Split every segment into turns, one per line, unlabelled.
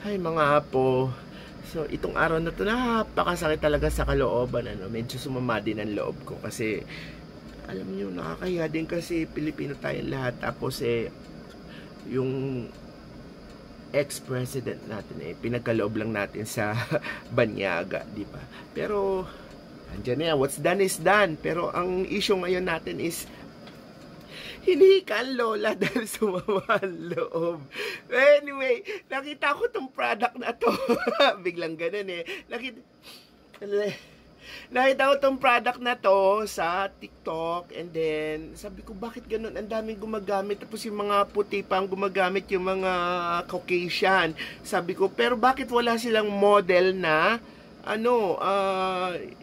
Ay mga apo, so itong araw na to napakasakit talaga sa kalooban, medyo sumama din ang loob ko kasi alam niyo nakakahiya din kasi Pilipino tayong lahat, tapos yung ex-president natin pinagkaloob lang natin sa banyaga, di ba? Pero andyan na yan, what's done is done. Pero ang issue ngayon natin is hinihika ang lola dahil sumama ang loob. Anyway, nakita ko tong product na to. Biglang ganun Nakita ko tong product na to sa TikTok, and then sabi ko bakit ganun, ang daming gumagamit, tapos yung mga puti pa ang gumagamit, yung mga Caucasian. Sabi ko, pero bakit wala silang model na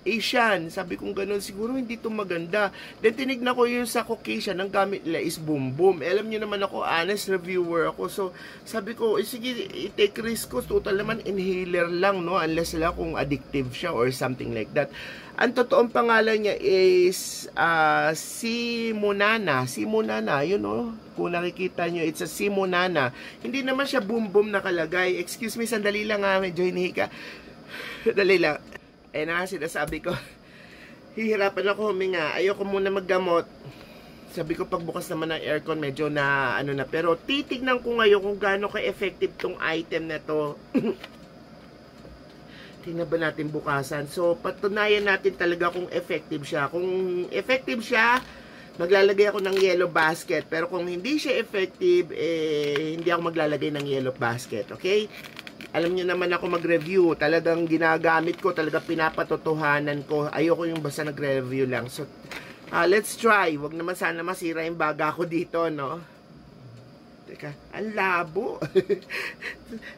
Asian? Sabi kong ganun, siguro hindi to maganda. Then tinignan ko yung sa Caucasian, ang gamit nila is boom boom. Alam nyo naman ako, honest reviewer ako, so sabi ko, sige, i-take risk ko, total naman inhaler lang, no, unless lang kung addictive siya or something like that. Ang totoong pangalan niya is Simonana, yun kung nakikita nyo, it's a Simonana. Hindi naman siya boom boom nakalagay. Excuse me, sandali lang medyo hinihika. Dali lang. Sinasabi ko, hihirapan ako huminga. Ayoko muna maggamot. Sabi ko, pagbukas naman ng aircon, medyo na, pero titignan ko ngayon kung gaano ka-effective tong item na to. Tingnan ba natin bukasan? So, patunayan natin talaga kung effective siya. Kung effective siya, maglalagay ako ng yellow basket. Pero kung hindi siya effective, hindi ako maglalagay ng yellow basket. Okay? Alam niyo naman ako mag-review. Talagang ginagamit ko, talaga pinapatotohanan ko. Ayoko yung basta nag-review lang. So, let's try. Wag naman sana masira yung baga ko dito, no? Teka, ang labo.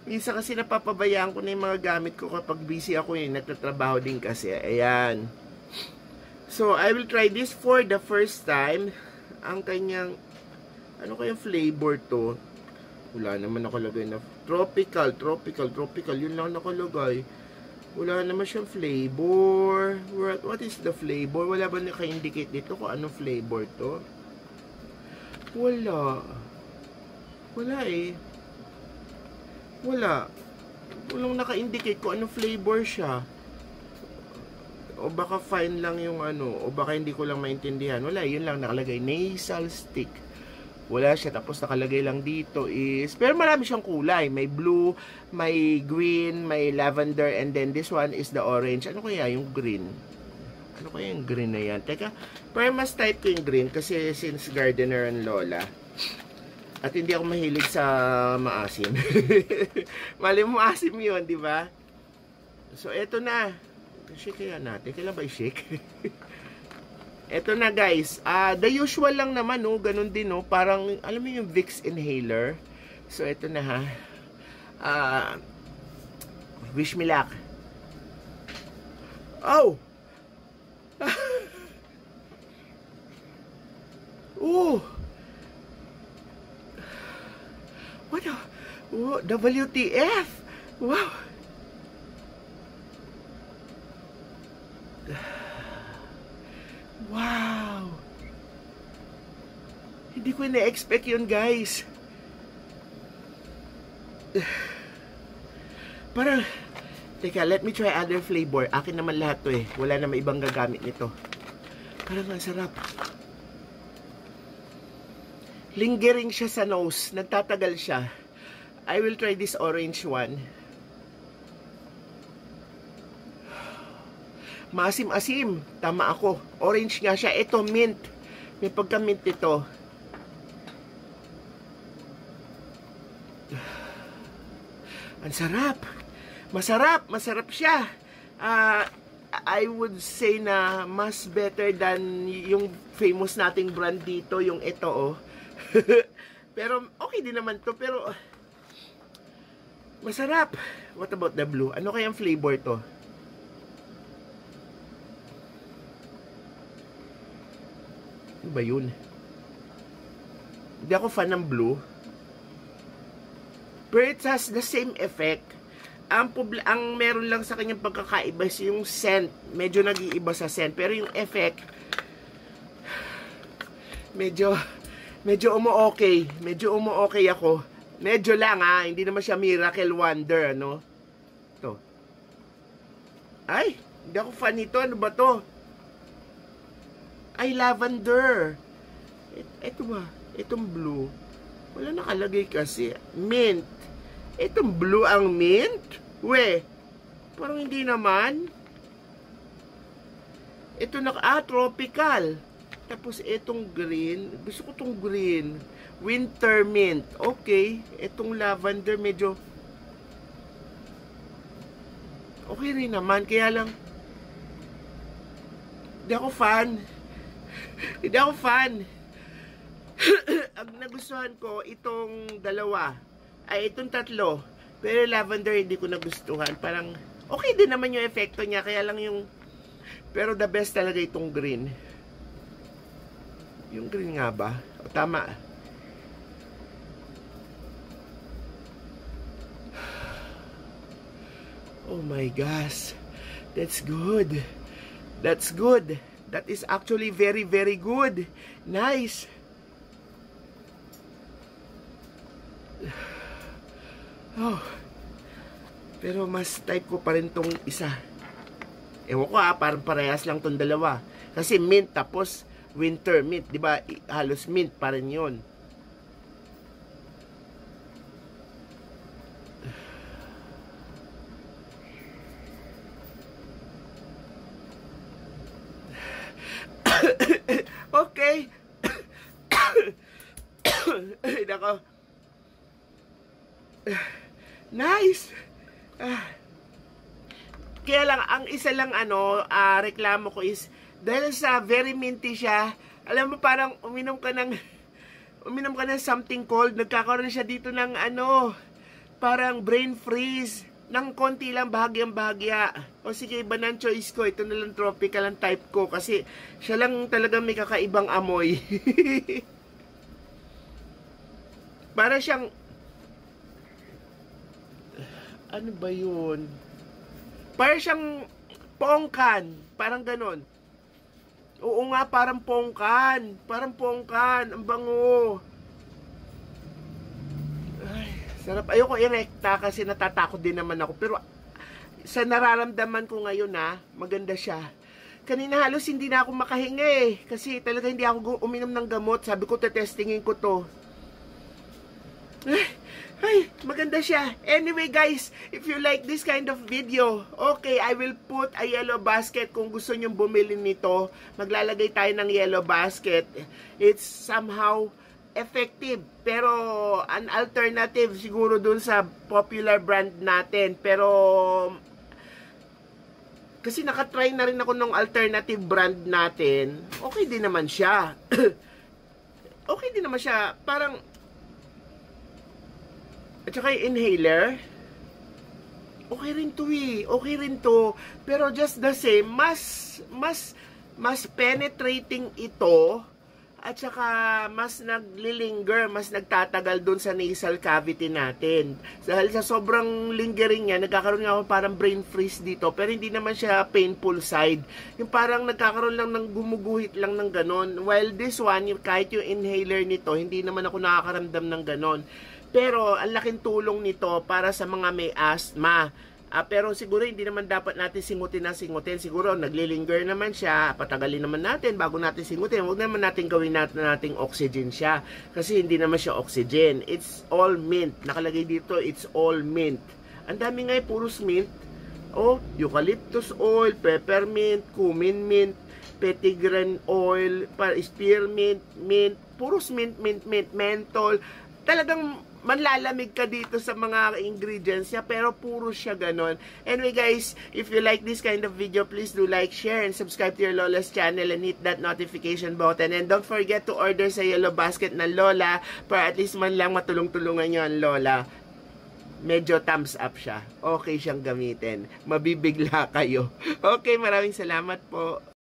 Minsan kasi napapabayaan ko na yung mga gamit ko kapag busy ako nagtatrabaho din kasi. Ayan. So, I will try this for the first time. Ang kanyang, ano kayang flavor to? Wala naman nakalagay na tropical. Yun lang nakalagay. Wala naman siyang flavor. What is the flavor? Wala ba naka-indicate dito kung anong flavor to? Wala. Wala Walang naka-indicate kung anong flavor siya. O baka fine lang yung o baka hindi ko lang maintindihan. Wala, yun lang nakalagay. Nasal stick. Wala siya, tapos nakalagay lang dito is, pero marami siyang kulay, may blue, may green, may lavender, and then this one is the orange. Ano kaya yung green? Ano kaya yung green na yan? Teka, pero mas type ko yung green kasi since gardener ang lola, at hindi ako mahilig sa maasim. Mali mo maasim yun, di ba? So eto na, shake kaya natin, kailan ba i-shake? Eto na guys, the usual lang naman, ganun din, parang, alam mo yung Vicks inhaler. So, eto na wish me luck. Oh! What the? WTF? Wow! Wow! Hindi ko na-expect yun, guys. Parang, teka, let me try other flavor. Akin naman lahat to Wala naman ibang gagamit nito. Parang ang sarap. Lingering siya sa nose. Nagtatagal siya. I will try this orange one. Maasim-asim. Tama ako. Orange nga siya. Ito, mint. May pagka-mint ito. Ang sarap. Masarap siya. I would say na mas better than yung famous nating brand dito, yung ito, Pero, okay din naman to. Pero, masarap. What about the blue? Ano kayang flavor to? Ano ba yun? Hindi ako fan ng blue. But it has the same effect. Ang meron lang sa kanyang pagkakaiba is yung scent. Medyo nag-iiba sa scent. Pero yung effect, medyo umu-okay. Medyo umu-okay ako. Medyo lang ha, hindi naman siya miracle wonder, ano? Ito. Ay, hindi ako fan nito. Ano ba to? Ay, lavender. Ito ba? Itong blue. Wala nakalagay kasi. Mint. Itong blue ang mint? We, parang hindi naman. Ito tropical. Tapos itong green. Gusto ko itong green. Winter mint. Okay. Itong lavender medyo okay rin naman. Kaya lang hindi ako fan. Hindi ako fan. Ang nagustuhan ko itong dalawa. Ay itong tatlo. Pero lavender hindi ko nagustuhan. Parang okay din naman yung epekto niya. Kaya lang yung pero the best talaga itong green. Yung green nga ba? O, tama. Oh my gosh. That's good. That's good. That is actually very, very good. Nice. Oh. Pero mas type ko pa rin tong isa. Ewan ko parang parehas lang tong dalawa. Kasi mint tapos winter mint, di ba? Halos mint pa rin yun. Okay. Ay, nako. Nice. Kaya lang, ang isa lang reklamo ko is, dahil sa very minty siya, alam mo parang uminom ka ng something cold, nagkakaroon siya dito ng parang brain freeze, ng konti lang, bahagyang-bahagya. O sige, iba ng choice ko, ito na lang tropical ang type ko, kasi siya lang talagang may kakaibang amoy. Para siyang, ano ba yun? Para siyang pongkan, parang ganon. Oo nga, parang pongkan. Parang pongkan. Ang bango. Ay, sarap. Ayoko irekta kasi natatakot din naman ako. Pero sa nararamdaman ko ngayon maganda siya. Kanina halos hindi na ako makahinga kasi talaga hindi ako uminom ng gamot. Sabi ko, tetestingin ko to. Ay, maganda siya. Anyway guys, if you like this kind of video, okay, I will put a yellow basket. Kung gusto nyong bumili nito, maglalagay tayo ng yellow basket. It's somehow effective. Pero an alternative siguro dun sa popular brand natin. Pero kasi nakatry na rin ako ng alternative brand natin. Okay din naman siya. Okay din naman siya. Parang at saka yung inhaler, okay rin to okay rin to, pero just the same, mas penetrating ito, at saka mas naglilinger, mas nagtatagal dun sa nasal cavity natin. Dahil sa sobrang lingering niya, nagkakaroon nga ako parang brain freeze dito, pero hindi naman siya painful side. Yung parang nagkakaroon lang ng gumuguhit lang ng ganon. While this one, kahit yung inhaler nito, hindi naman ako nakakaramdam ng ganon. Pero ang laking tulong nito para sa mga may asthma. Pero siguro hindi naman dapat natin singutin. Siguro naglilinger naman siya, patagalin naman natin bago natin singutin. Huwag naman natin gawin nating oxygen siya. Kasi hindi naman siya oxygen. It's all mint. Nakalagay dito, it's all mint. Ang dami nga puros mint. Eucalyptus oil, peppermint, cumin mint, petitgrain oil, spearmint, mint, puros mint, menthol. Talagang manlalamig ka dito sa mga ingredients niya, pero puro siya ganon. Anyway guys, if you like this kind of video, please do like, share, and subscribe to your Lola's channel and hit that notification button. And don't forget to order sa yellow basket ng Lola para at least man lang matulong-tulungan nyo ang Lola. Medyo thumbs up siya. Okay siyang gamitin. Mabibigla kayo. Okay, maraming salamat po.